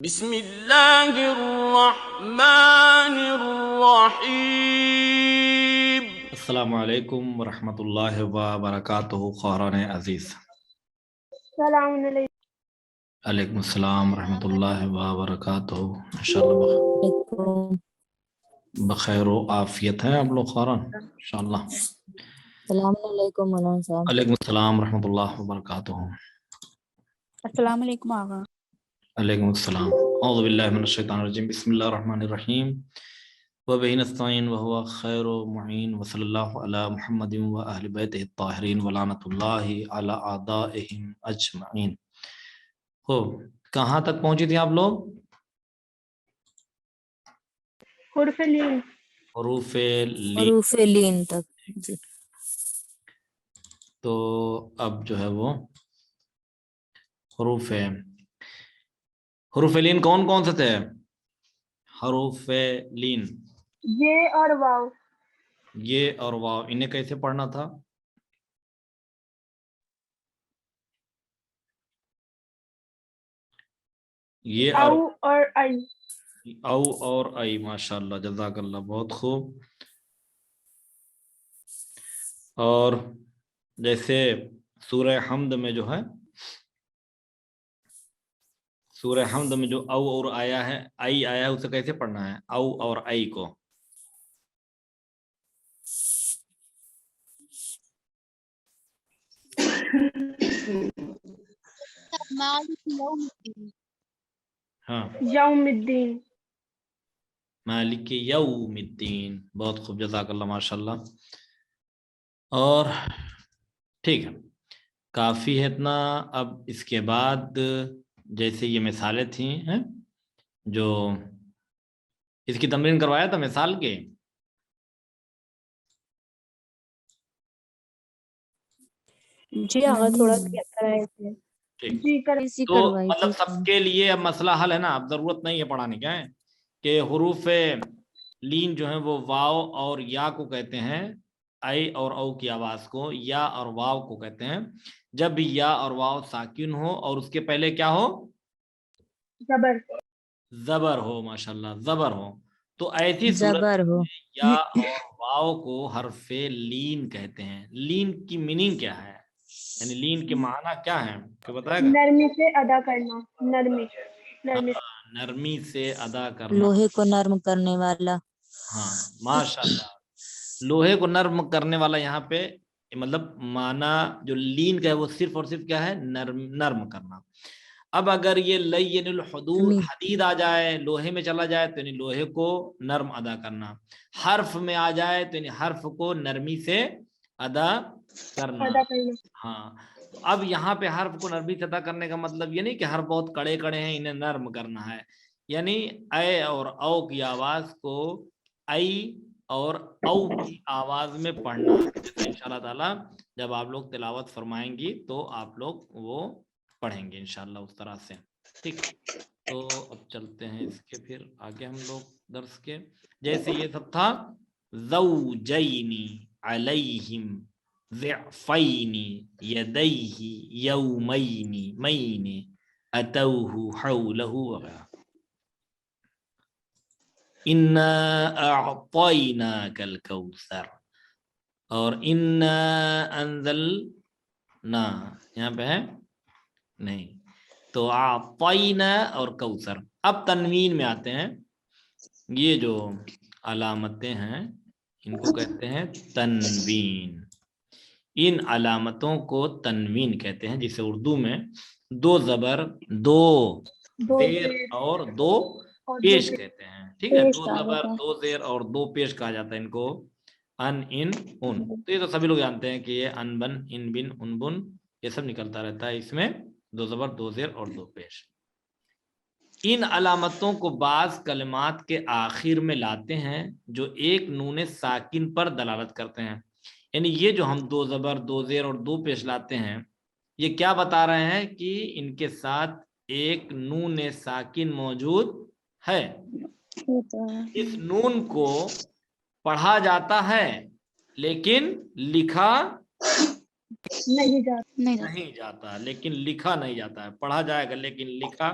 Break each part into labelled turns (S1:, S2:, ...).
S1: بسم اللہ الرحمن الرحیم۔
S2: السلام علیکم ورحمۃ اللہ وبرکاتہ خوران عزیز۔
S3: السلام علیکم۔
S2: علیکم السلام ورحمۃ اللہ وبرکاتہ۔ انشاءاللہ بخیر و عافیت ہیں آپ لوگ خوران انشاءاللہ۔
S4: السلام علیکم مولانا صاحب۔
S2: علیکم السلام ورحمۃ اللہ وبرکاتہ۔
S5: السلام علیکم آغا۔
S2: علیکم السلام۔ اعوذ باللہ من الشیطان الرجیم، بسم اللہ الرحمن الرحیم، وبہ نستعین وہو خیر معین، وصلی اللہ علی محمد واہل بیتہ الطاہرین ولعنۃ اللہ علی اعدائہم اجمعین۔ کہاں تک پہنچی تھی آپ لوگ؟
S3: حرف لین،
S2: حروف لین
S4: حروف لین تک جی۔
S2: تو اب جو ہے وہ حروف لین کون کون سے تھے؟ حروف لین
S3: یہ اور واو،
S2: یہ اور واو، انہیں کیسے پڑھنا تھا؟ یہ
S3: او اور ای،
S2: او اور ای، ماشاءاللہ جزاک اللہ، بہت خوب۔ اور جیسے سورہ حمد میں جو ہے، سورہ حمد میں جو او اور آیا ہے، ای آیا ہے، اسے کیسے پڑھنا ہے او اور ای کو؟ ہاں،
S3: یوم الدین،
S2: مالک یوم الدین، بہت خوب جزاک اللہ ماشاءاللہ۔ اور ٹھیک ہے، کافی ہے اتنا۔ اب اس کے بعد جیسے یہ مثالیں تھیں جو اس کی تمرین کروایا تھا مثال کے،
S5: جی آغا تھوڑا کرائے تھے۔
S2: ٹھیک،
S3: جی کر
S2: تو مطلب سب کے لیے اب مسئلہ حل ہے نا، اب ضرورت نہیں ہے پڑھانے کا ہے کہ حروف لین جو ہیں وہ واو اور یا کو کہتے ہیں، اے اور او کی آواز کو یا اور واو کو کہتے ہیں جب بھی یا اور واو ساکن ہو اور اس کے پہلے کیا ہو؟
S3: زبر،
S2: زبر ہو، ماشاءاللہ زبر ہو۔ تو ایسی صورت
S4: زبر ہو،
S2: میں یا اور واو کو حرف لین کہتے ہیں۔ لین کی میننگ کیا ہے، یعنی لین کے معنی کیا ہے، کہ بتائے گا؟
S3: نرمی سے ادا کرنا، نرمی سے،
S2: نرمی سے ادا کرنا،
S4: لوہے کو نرم کرنے والا۔
S2: ہاں ماشاءاللہ، لوہے کو نرم کرنے والا۔ یہاں پہ مطلب معنی جو لین کا ہے وہ صرف اور صرف کیا ہے؟ نرم کرنا۔ اب اگر یہ لین الحدید آ جائے، لوہے میں چلا جائے، تو یعنی لوہے کو نرم ادا کرنا۔ حرف میں آ جائے تو یعنی حرف کو نرمی سے ادا کرنا۔ ہاں، تو اب یہاں پہ حرف کو نرمی سے ادا کرنے کا مطلب یہ نہیں کہ حرف بہت کڑے کڑے ہیں انہیں نرم کرنا ہے، یعنی اے اور او کی آواز کو ای اور او کی آواز میں پڑھنا ہے۔ جیسے انشاءاللہ تعالی جب آپ لوگ تلاوت فرمائیں گی تو آپ لوگ وہ پڑھیں گے انشاءاللہ اس طرح سے، ٹھیک۔ تو اب چلتے ہیں اس کے پھر آگے ہم لوگ درس کے، جیسے یہ سب تھا زوجینی علیہم ضعفین یدیہ یومین مین اتوہ حولہ وغیرہ۔ انا اعطیناک الکوثر اور انا انزلنا، یہاں پہ ہے نہیں، تو اعطینا اور کوثر۔ اب تنوین میں آتے ہیں، یہ جو علامتیں ہیں ان کو کہتے ہیں تنوین۔ ان علامتوں کو تنوین کہتے ہیں، جسے اردو میں دو زبر، دو زیر اور دو پیش کہتے ہیں، ٹھیک ہے؟ دو زبر، دو زیر اور دو پیش کہا جاتا ہے ان کو، ان ان ان۔ تو یہ تو سبھی لوگ جانتے ہیں کہ یہ ان بن، ان بن، ان بن، یہ سب نکلتا رہتا ہے، اس میں دو زبر، دو زیر اور دو پیش۔ ان علامتوں کو بعض کلمات کے آخر میں لاتے ہیں جو ایک نون ساکن پر دلالت کرتے ہیں، یعنی یہ جو ہم دو زبر، دو زیر اور دو پیش لاتے ہیں، یہ کیا بتا رہے ہیں کہ ان کے ساتھ ایک نون ساکن موجود ہے۔ اس نون کو پڑھا جاتا ہے لیکن لکھا نہیں جاتا، لیکن لکھا نہیں جاتا ہے، پڑھا جائے گا لیکن لکھا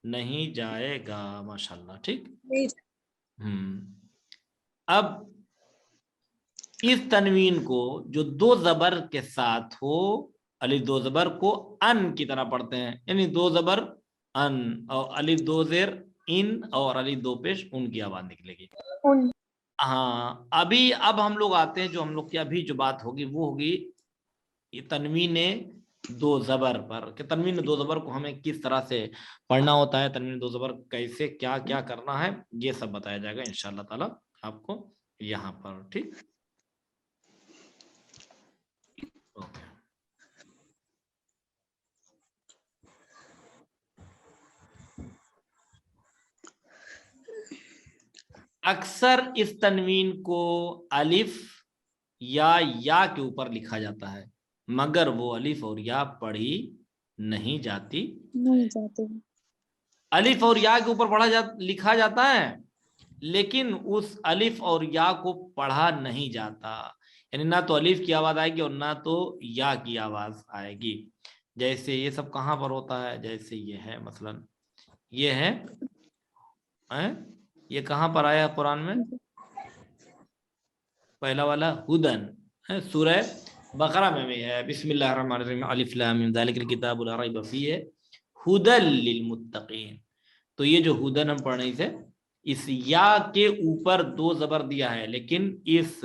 S2: نہیں جائے گا. ماشاءاللہ. ٹھیک. اب اس تنوین کو جو دو زبر کے ساتھ ہو، الف دو زبر کو ان کی طرح پڑھتے ہیں، یعنی دو زبر ان اور الف دو زیر ان اور الف دو پیش ان کی آواز نکلے گی.
S3: ان
S2: ہاں اب ہم لوگ آتے ہیں، جو ہم لوگ کی ابھی جو بات ہوگی وہ ہوگی یہ تنوین دو زبر پر، کہ تنوین دو زبر کو ہمیں کس طرح سے پڑھنا ہوتا ہے، تنوین دو زبر کیسے کیا کیا کرنا ہے، یہ سب بتایا جائے گا انشاءاللہ تعالی آپ کو یہاں پر. ٹھیک. اوکے. اکثر اس تنوین کو الف یا کے اوپر لکھا جاتا ہے، مگر وہ الف اور یا پڑھی نہیں جاتی.
S5: نہیں جاتے.
S2: الف اور یا کے اوپر لکھا جاتا ہے، لیکن اس الف اور یا کو پڑھا نہیں جاتا، یعنی نہ تو الف کی آواز آئے گی اور نہ تو یا کی آواز آئے گی. جیسے یہ سب کہاں پر ہوتا ہے، جیسے یہ ہے مثلا یہ ہے، یہ کہاں پر آیا قرآن میں؟ پہلا والا ہدن، سورہ بقرہ میں بھی ہے. بسم اللہ الرحمن الرحیم الف لام میم ذالک الکتاب لا ریب فیہ ہدی للمتقین. تو یہ جو ہدن ہم پڑھ رہے تھے، اس یا کے اوپر دو زبر دیا ہے، لیکن اس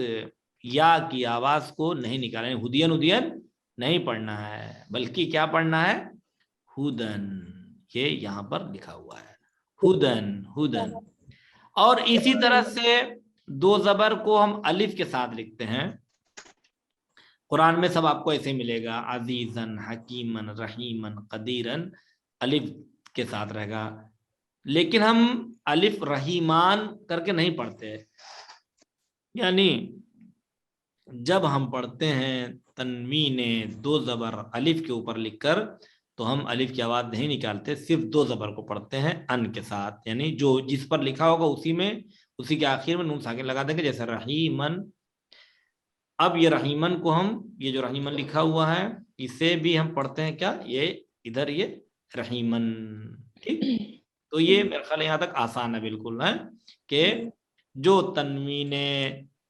S2: یا کی آواز کو نہیں نکالنا، ہدین نہیں پڑھنا ہے، بلکہ کیا پڑھنا ہے؟ ہدن. یہ یہاں پر لکھا ہوا ہے ہدن. اور اسی طرح سے دو زبر کو ہم الف کے ساتھ لکھتے ہیں. قرآن میں سب آپ کو ایسے ملے گا، عزیزن، حکیمن، رحیمن، قدیرن الف کے ساتھ رہے گا، لیکن ہم الف رحیمان کر کے نہیں پڑھتے. یعنی جب ہم پڑھتے ہیں تنوین دو زبر الف کے اوپر لکھ کر، تو ہم الف کی آواز نہیں نکالتے، صرف دو زبر کو پڑھتے ہیں ان کے ساتھ، یعنی جو جس پر لکھا ہوگا اسی کے آخر میں نون ساکن لگا دیں گے، جیسے رحیمن. اب یہ رحیمن کو یہ جو رحیمن لکھا ہوا ہے اسے بھی ہم پڑھتے ہیں کیا؟ یہ ادھر یہ رحیمن. ٹھیک. تو یہ میرے خیال یہاں تک آسان ہے بالکل، ہے کہ جو تنوین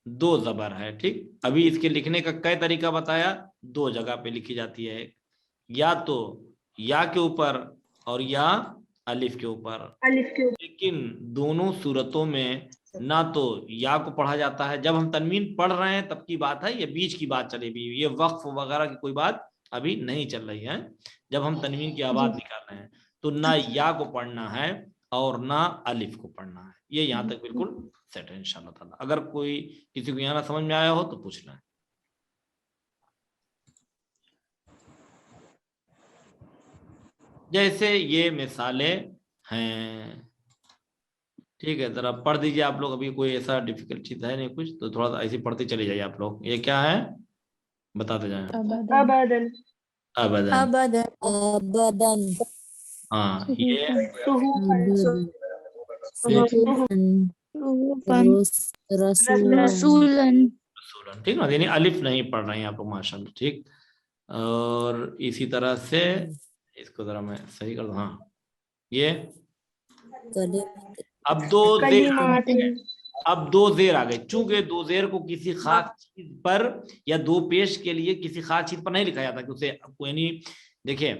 S2: دو زبر ہے. ٹھیک. ابھی اس کے لکھنے کا کئی طریقہ بتایا، دو جگہ پہ لکھی جاتی ہے، یا تو یا کے اوپر اور یا الف کے اوپر. لیکن دونوں صورتوں میں نہ تو یا کو پڑھا جاتا ہے، جب ہم تنوین پڑھ رہے ہیں تب کی بات ہے، یہ بیچ کی بات چلے بھی، یہ وقف وغیرہ کی کوئی بات ابھی نہیں چل رہی ہے. جب ہم تنوین کی آواز نکال رہے ہیں تو نہ یا کو پڑھنا ہے اور نہ الف کو پڑھنا ہے. یہ یہاں تک بالکل سیٹ ہے انشاءاللہ تعالی. اگر کوئی کسی کو یہاں نہ سمجھ میں آیا ہو تو پوچھ لیں. جیسے یہ مثالیں ہیں. ٹھیک ہے، ذرا پڑھ دیجئے آپ لوگ. ابھی کوئی ایسا ڈیفیکلٹ چیز ہے نہیں کچھ، تو تھوڑا سا ایسے پڑھتے چلے جائیے آپ لوگ. یہ کیا ہے بتاتے جائیں.
S3: ابدن
S4: ابدن
S2: ہاں یہ
S5: رسولن.
S2: ٹھیک نا، یعنی الف نہیں پڑھ رہے ہیں آپ لوگ ماشاءاللہ. ٹھیک. اور اسی طرح سے اس کو ذرا میں صحیح کر دوں. ہاں یہ اب دو زیر آ گئے. چونکہ دو زیر کو کسی خاص چیز پر یا دو پیش کے لیے کسی خاص چیز پر نہیں لکھا جاتا کہ اسے، یعنی دیکھیں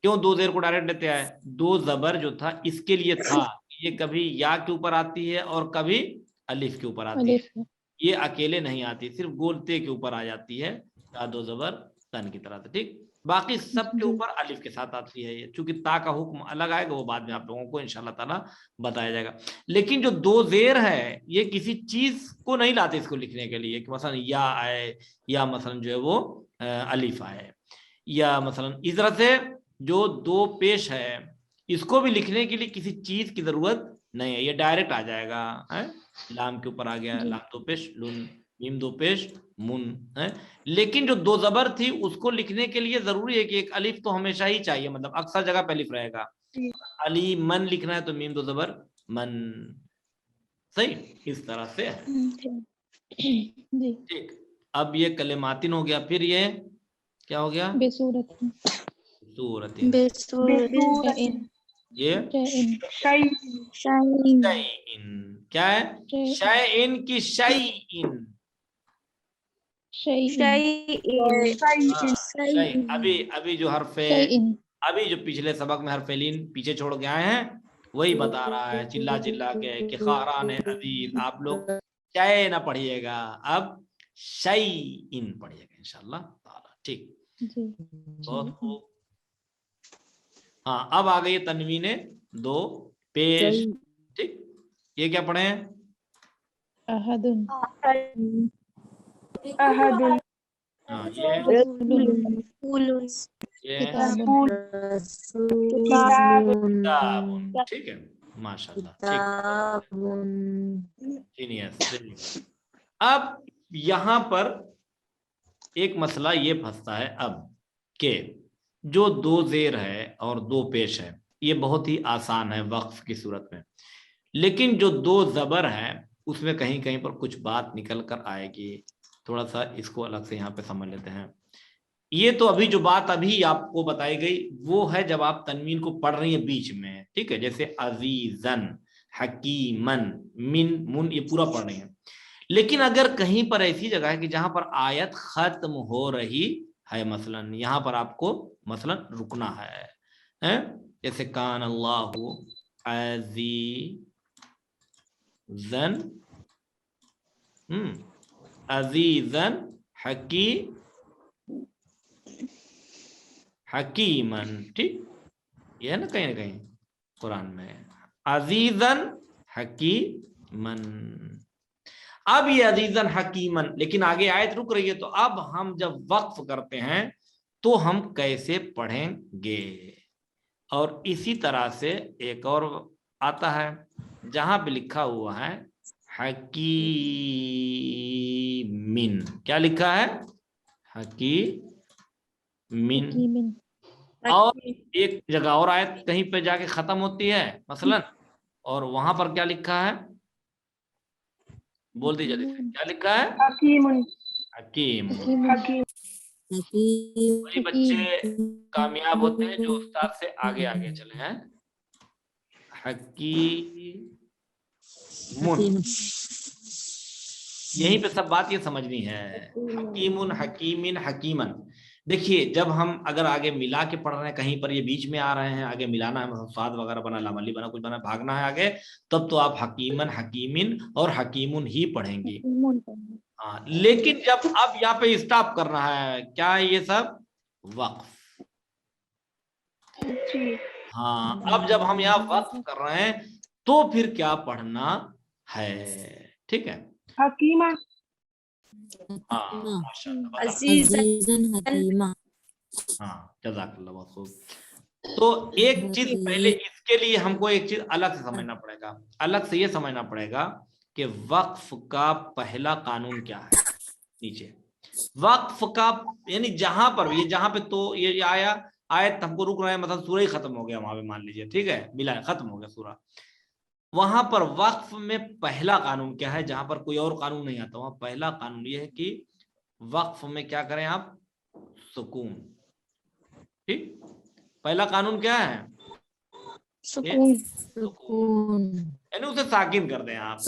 S2: کیوں دو زیر کو ڈائریکٹ لیتے آئے. دو زبر جو تھا اس کے لیے تھا، یہ کبھی یا کے اوپر آتی ہے اور کبھی الف کے اوپر آتی ہے. یہ اکیلے نہیں آتی، صرف گولتے کے اوپر آ جاتی ہے، تا دو زبر تن کی طرح سے. ٹھیک. باقی سب کے اوپر الف کے ساتھ آتی ہے. یہ چونکہ تا کا حکم الگ آئے گا، وہ بعد میں آپ لوگوں کو انشاءاللہ تعالی بتایا جائے گا. لیکن جو دو زیر ہے یہ کسی چیز کو نہیں لاتے اس کو لکھنے کے لیے، کہ مثلا یا آئے یا مثلا جو ہے وہ الف آئے، یا مثلا اس طرح سے جو دو پیش ہے اس کو بھی لکھنے کے لیے کسی چیز کی ضرورت نہیں ہے، یہ ڈائریکٹ آ جائے گا. لام کے اوپر آ گیا، لام دو پیش لن، میم دو پیش من ہے. لیکن جو دو زبر تھی اس کو لکھنے کے لیے ضروری ہے کہ ایک الف تو ہمیشہ ہی چاہیے، مطلب اکثر جگہ پہ الف رہے گا. علی من لکھنا ہے تو میم دو زبر من. صحیح. اس طرح سے ٹھیک. اب یہ کلماتن ہو گیا. پھر یہ کیا ہو گیا؟
S5: بصورت.
S2: صورت. یہ
S3: شيء
S2: شیئن کیا ہے؟ شیئن کی شیئن ابھی جو حرف ابھی جو پچھلے سبق میں حرف لین پیچھے چھوڑ کے آئے ہیں وہی بتا رہا ہے چلا چلا کے کہ خاران عزیز آپ لوگ شے نہ پڑھیے گا اب شیئن پڑھیے گا انشاءاللہ تعالی ٹھیک بہت خوب ہاں اب آ گئی تنوین دو پیش ٹھیک یہ کیا پڑھے ہیں
S5: أحد
S3: أحد
S2: ہاں یہ
S3: رسول
S4: كتاب
S2: کتاب ٹھیک ہے ماشاءاللہ ٹھیک جینیس اب یہاں پر ایک مسئلہ یہ پھنستا ہے اب کہ جو دو زیر ہے اور دو پیش ہے یہ بہت ہی آسان ہے وقف کی صورت میں لیکن جو دو زبر ہے اس میں کہیں کہیں پر کچھ بات نکل کر آئے گی تھوڑا سا اس کو الگ سے یہاں پہ سمجھ لیتے ہیں یہ تو ابھی جو بات ابھی آپ کو بتائی گئی وہ ہے جب آپ تنوین کو پڑھ رہی ہیں بیچ میں ٹھیک ہے جیسے عزیزن حکیمن من من یہ پورا پڑھ رہی ہیں لیکن اگر کہیں پر ایسی جگہ ہے کہ جہاں پر آیت ختم ہو رہی ہے مثلا یہاں پر آپ کو مثلا رکنا ہے جیسے کان اللہ عزیزن عزیزن حکیمن ٹھیک یہ ہے نا کہیں قرآن میں عزیزن حکیمن اب یہ عزیزن حکیمن لیکن آگے آیت رک رہی ہے تو اب ہم جب وقف کرتے ہیں تو ہم کیسے پڑھیں گے اور اسی طرح سے ایک اور آتا ہے جہاں پہ لکھا ہوا ہے حکیمن کیا لکھا ہے حکیمن اور ایک جگہ اور آیت کہیں پہ جا کے ختم ہوتی ہے مثلا اور وہاں پر کیا لکھا ہے بول دیجیے کیا لکھا ہے
S3: حکیم
S2: حکیم
S3: حکیم
S2: وہی بچے کامیاب ہوتے ہیں جو استاد سے آگے آگے چلے ہیں حکیم یہیں پہ سب بات یہ سمجھنی ہے حکیمن حکیمن حکیمن دیکھیے جب ہم اگر آگے ملا کے پڑھ رہے ہیں کہیں پر یہ بیچ میں آ رہے ہیں آگے ملانا ہے صاد وغیرہ بنا لاملی بنا کچھ بنا بھاگنا ہے آگے تب تو آپ حکیمن حکیمن اور حکیمن ہی پڑھیں گی ہاں لیکن جب اب یہاں پہ اسٹاپ کرنا ہے کیا ہے یہ سب وقف
S3: جی
S2: ہاں اب جب ہم یہاں وقف کر رہے ہیں تو پھر کیا پڑھنا ہے ٹھیک ہے
S3: حکیمہ
S4: عزیزن حکیمہ
S2: ہاں جزاک اللہ بہت خوب تو ایک چیز پہلے اس کے لیے ہم کو ایک چیز الگ سے سمجھنا پڑے گا الگ سے یہ سمجھنا پڑے گا کہ وقف کا پہلا قانون کیا ہے نیچے وقف کا یعنی جہاں پر یہ جہاں پہ تو یہ آیا آیت ہم کو رک رہے ہیں مثلا سورہ ہی ختم ہو گیا وہاں پہ مان لیجیے ٹھیک ہے ملا ختم ہو گیا سورہ وہاں پر وقف میں پہلا قانون کیا ہے جہاں پر کوئی اور قانون نہیں آتا وہاں پہلا قانون یہ ہے کہ وقف میں کیا کریں آپ سکون ٹھیک پہلا قانون کیا ہے
S4: سکون
S2: یعنی اسے ساکن کر دیں آپ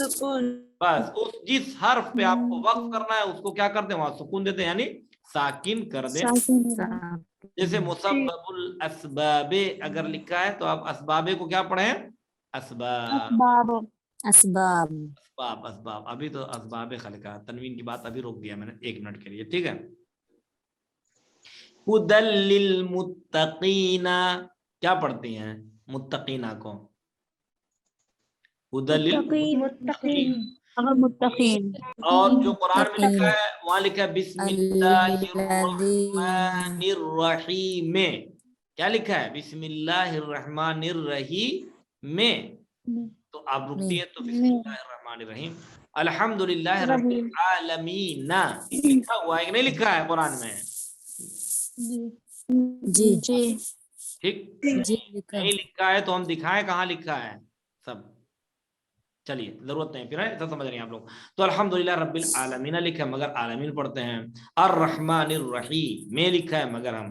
S2: بس جس حرف پہ آپ کو وقف کرنا ہے اس کو کیا کرتے ہیں وہاں سکون دیتے ہیں یعنی ساکن کر دیں جیسے مسبب الاسباب اگر لکھا ہے تو آپ اسباب کو کیا پڑھیں اسباب
S4: اسباب
S2: ابھی تو اسباب خلقہ تنوین کی بات ابھی روک دیا میں نے 1 منٹ کے لیے ٹھیک ہے ہدل للمتقین کیا پڑھتی ہیں متقینہ کو ہدل
S5: متقین
S2: اور جو قرآن میں لکھا ہے وہاں لکھا ہے بسم اللہ الرحمن الرحیم کیا لکھا ہے بسم اللہ الرحمن الرحیم تو آپ رکتی ہیں تو بسم اللہ الرحمن الرحیم الحمدللہ رب العالمین لکھا ہوا ہے کہ نہیں لکھا ہے قرآن میں
S4: جی
S2: ٹھیک نہیں لکھا ہے تو ہم دکھائیں کہاں لکھا ہے سب چلیے ضرورت نہیں پھر ایسا سمجھ رہے ہیں آپ لوگ تو الحمدللہ رب العالمین لکھا ہے مگر عالمین پڑھتے ہیں الرحمن الرحیم میں لکھا ہے مگر ہم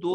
S2: 2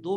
S2: 2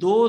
S2: 2